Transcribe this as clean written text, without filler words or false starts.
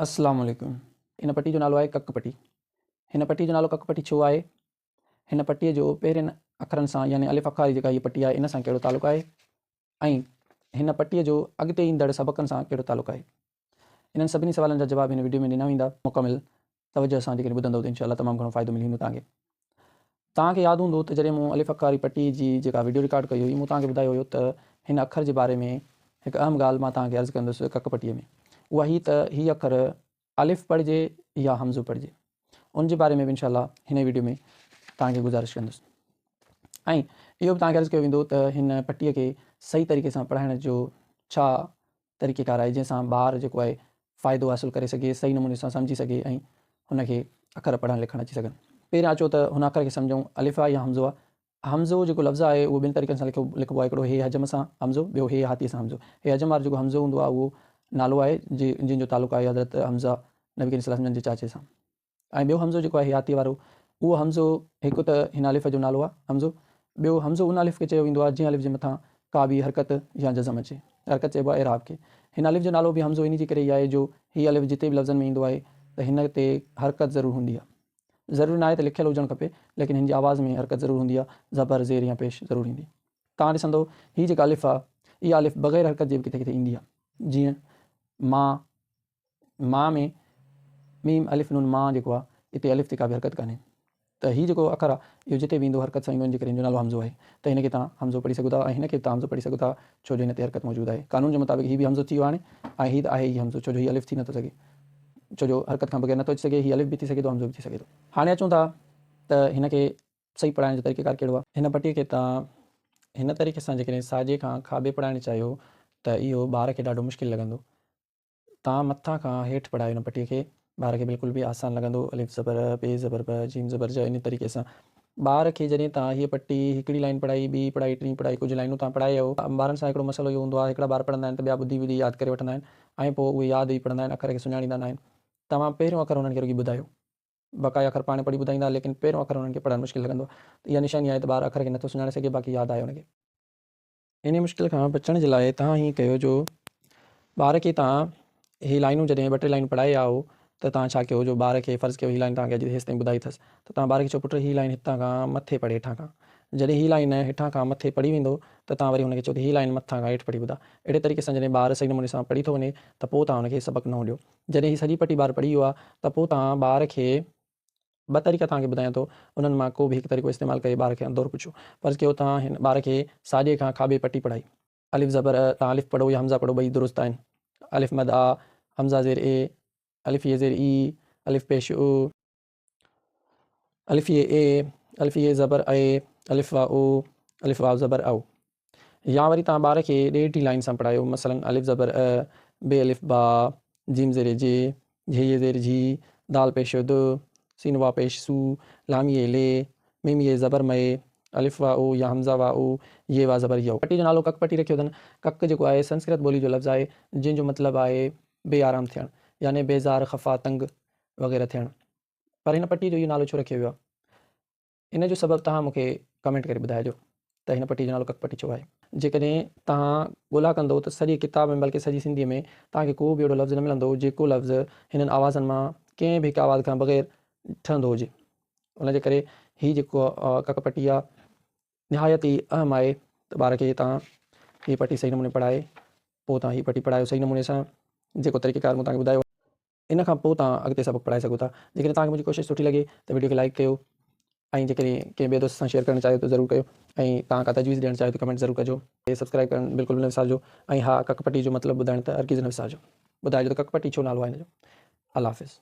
अस्सलाम वालेकुम। इन पट्टी जो नालो आहे कक पट्टी। हिन पट्टी जो नालो कक पट्टी छो आहे? हिन पट्टीअ जो पहिरियनि अखरनि सां यानी अलिफ अख़ वारी जेका हीअ पट्टी आहे इन सां कहिड़ो तालुक़ु आहे ऐं हिन पट्टीअ जो अॻिते ईंदड़ सबक़नि सां कहिड़ो तालुक़ु आहे? इन्हनि सभिनी सवालनि जा जवाब हिन वीडियो में ॾिना वेंदा मुकमिल तवजह सां जेकॾहिं ॿुधंदव त इंशाअल्लाह तमामु घणो फ़ाइदो मिली वेंदो तव्हांखे यादि हूंदो त जॾहिं मूं अलिफ अख़ वारी पट्टी जी जेका वीडियो रिकॉर्ड कई हुई मूं तव्हांखे ॿुधायो हुयो त हिन अखर जे बारे में हिकु अहम ॻाल्हि मां तव्हांखे अर्ज़ु कंदुसि कक पट्टीअ में, उहा ही त हीअ अखर अलिफ पढ़िजे या हमज़ो पढ़िजे, उन जे बारे में बि इंशाअल्लाह हिन वीडियो में तव्हांखे गुज़ारिश कंदुसि। ऐं इहो बि तव्हांखे अर्ज़ु कयो वेंदो त हिन पट्टीअ खे सही तरीक़े सां पढ़ाइण जो छा तरीक़ेकार आहे जंहिंसां ॿार जेको आहे फ़ाइदो हासिलु करे सघे, सही नमूने सां सम्झी सघे ऐं हुनखे अखर पढ़णु लिखणु अची सघनि। पहिरियां अचो त हुन अखर खे सम्झूं, अलिफ आहे या हमज़ो आहे। हमज़ो जेको लफ़्ज़ु आहे उहो ॿिनि तरीक़नि सां लिखिबो आहे, हिकिड़ो हे हजम सां हमज़ो, ॿियो हे हाथीअ सां हमज़ो। हे हजम वारो जेको हमज़ो हूंदो आहे उहो नालो आहे जंहिंजो तालुक़ु आहे हज़रत हमज़ा नबी करीम सल्लल्लाहु अलैहि वसल्लम जे चाचे सां। ऐं ॿियो हमज़ो जेको आहे हे हाथीअ वारो, उहो हमज़ो हिकु त हिन अलिफ जो नालो आहे हमज़ो, ॿियो हमज़ो उन अलिफ खे चयो वेंदो आहे जंहिं अलिफ जे मथां का बि हरकत या जज़म अचे, हरकत चइबो आहे एराब खे। हिन अलिफ जो नालो बि हमज़ो इन जे करे ई आहे जो हीअ अलिफ जिते बि लफ़्ज़नि में ईंदो आहे त हिन ते हरकत ज़रूरु हूंदी आहे। ज़रूरी न आहे त लिखियलु हुजणु खपे, लेकिन हिन जी आवाज़ में हरकत ज़रूरु हूंदी आहे, ज़बर ज़ेर या पेश ज़रूरु ईंदी। तव्हां ॾिसंदो हीअ जेका अलिफ आहे इहा अलिफ बग़ैर हरकत जे बि किथे किथे ईंदी आहे। जीअं मां में मीम अलिफ नून मां जेको आहे हिते अलिफ ते का बि हरकत कान्हे, त हीअ जेको अखर आहे इहो जिते बि ईंदो हरकत सां ईंदो, इन जे करे हिन जो नालो हमज़ो आहे। त हिन खे तव्हां हमज़ो पढ़ी सघो था ऐं हिन खे तव्हां हमज़ो पढ़ी सघो था छो जो हिन ते हरकत मौजूदु आहे। कानून जे मुताबिक़ हीअ बि हमज़ो थी वियो हाणे ऐं हीअ त आहे ई हमज़ो, छो जो हीअ अलिफ थी नथो सघे, छो जो हरकत खां बग़ैर नथो अची सघे। हीअ अलिफ बि थी सघे थो, हमज़ो बि थी सघे थो। हाणे अचूं था त हिन खे सही पढ़ाइण जो तरीक़ेकार कहिड़ो आहे। हिन पट्टीअ खे तव्हां हिन तरीक़े सां जेकॾहिं साॼे खां खाॿे पढ़ाइणु चाहियो त इहो ॿार खे ॾाढो मुश्किल लॻंदो। तव्हां मथां खां हेठि पढ़ायो हिन पट्टीअ खे, ॿार खे बिल्कुलु बि आसानु लॻंदो। अलिफ ज़बर पे ज़बर ब जीम ज़बर ज, इन तरीक़े सां ॿार खे जॾहिं तव्हां हीअ पट्टी हिकिड़ी लाइन पढ़ाई, ॿी पढ़ाई, टीं पढ़ाई, कुझु लाइनूं तव्हां पढ़ायो, ॿारनि सां हिकिड़ो मसइलो इहो हूंदो आहे, हिकिड़ा ॿार पढ़ंदा आहिनि त ॿिया ॿुधी ॿुधी यादि करे वठंदा आहिनि ऐं पोइ उहे यादि ई पढ़ंदा आहिनि, अखर खे सुञाणींदा न आहिनि। तव्हां पहिरियों अखर हुननि खे रुॻी ॿुधायो, बक़ाया अखर पाण पढ़ी ॿुधाईंदा, लेकिन पहिरियों अखर हुननि खे पढ़णु मुश्किल लॻंदो आहे। त इहा निशानी आहे त ॿार अखर खे नथो सुञाणे सघे, बाक़ी यादि आहे हुनखे। इन मुश्किल खां बचण जे लाइ तव्हां हीअं कयो जो ॿार खे तव्हां हीअ लाइनूं जॾहिं ॿ टे लाइनूं पढ़ाए आयो त तव्हां छा कयो जो ॿार खे फ़र्ज़ु कयो हीअ लाइन तव्हांखे अॼु हेसि ताईं ॿुधाई अथसि, त तव्हां ॿार खे चओ पुटु हीअ लाइन हितां खां मथे पढ़े, हेठां खां। जॾहिं हीअ लाइन हेठां खां मथे पढ़ी वेंदो त तव्हां वरी हुनखे चओ त हीअ लाइन मथां खां हेठि पढ़ी ॿुधा। अहिड़े तरीक़े सां जॾहिं ॿार सही नमूने सां पढ़ी थो वञे त पोइ तव्हां हुनखे सबक़ु नओं ॾियो। जॾहिं हीअ सॼी पट्टी ॿार पढ़ी वियो आहे त पोइ तव्हां ॿार खे ॿ तरीक़ा तव्हांखे ॿुधायां थो, उन्हनि मां को बि हिकु तरीक़ो इस्तेमालु करे ॿार खे अंदोर पुछो। फ़र्ज़ु कयो तव्हां हिन ॿार खे साॼे खां खाॿे पट्टी पढ़ाई, अलिफ ज़बर तव्हां अलिफ पढ़ो या हमज़ा पढ़ो, ॿई दुरुस्त आहिनि। अलिफ मद आ, हमज़ा ज़ेर ए, अलिफ ये ज़ेर ई, अलिफ पेश उ, अलिफ ये ए, अलिफ ये ज़बर ए, अलिफ वा ओ, अलिफ वाव ज़बर औ। या वरी तव्हां ॿार खे ॾेढी लाइन सां पढ़ायो, मसलन अलिफ ज़बर अ, बे अलिफ बा, जीम ज़ेर जे, झे ये ज़ेर झी, दाल पेश दु, सीन वा पेश सू, लाम ये ले, मीम ये ज़बर मए, अलिफ वा ओ या हमज़ा वा ओ, ये वा ज़बर यौ। पट्टी जो नालो कक पट्टी रखियो अथनि। कक जेको आहे संस्कृत ॿोली जो लफ़्ज़ु आहे जंहिंजो मतिलबु आहे बेआराम थियणु, यानी बेज़ार, ख़फ़ा, तंग वग़ैरह थियणु। पर हिन पट्टी जो इहो नालो छो रखियो वियो आहे, इन जो सबबु तव्हां मूंखे कमेंट करे ॿुधाइजो त हिन पट्टी जो नालो कक पट्टी छो आहे। जेकॾहिं तव्हां ॻोल्हा कंदो त सॼी किताब में, बल्कि सॼी सिंधीअ में तव्हांखे को बि अहिड़ो लफ़्ज़ु न मिलंदो जेको लफ़्ज़ु हिननि आवाज़नि मां कंहिं बि हिकु आवाज़ खां बग़ैर ठहंदो हुजे। उनजे करे हीअ जेको कक पट्टी आहे निहायत ई अहम आहे त ॿार खे तव्हां हीअ पट्टी सही नमूने पढ़ाए पोइ तव्हां हीअ पट्टी पढ़ायो सही नमूने सां, जेको तरीक़ेकार मूं तव्हांखे ॿुधायो। इन खां पोइ तव्हां अॻिते सबक़ु पढ़ाए सघो था। जेकॾहिं तव्हांखे मुंहिंजी कोशिशि सुठी लॻे त वीडियो खे लाइक कयो ऐं जेकॾहिं कंहिं ॿिए दोस्त सां शेयर करणु चाहियो त ज़रूरु कयो ऐं तव्हां का तजवीज़ ॾियणु चाहियो त कमेंट ज़रूरु कजो। सब्सक्राइब करणु बिल्कुलु न विसारिजो ऐं हा, कक पट्टी जो मतिलबु ॿुधाइणु त हर कीज़ न विसारिजो। ॿुधाइजो त कक पट्टी छो नालो आहे हिन जो। अल्लाह हाफ़िज़।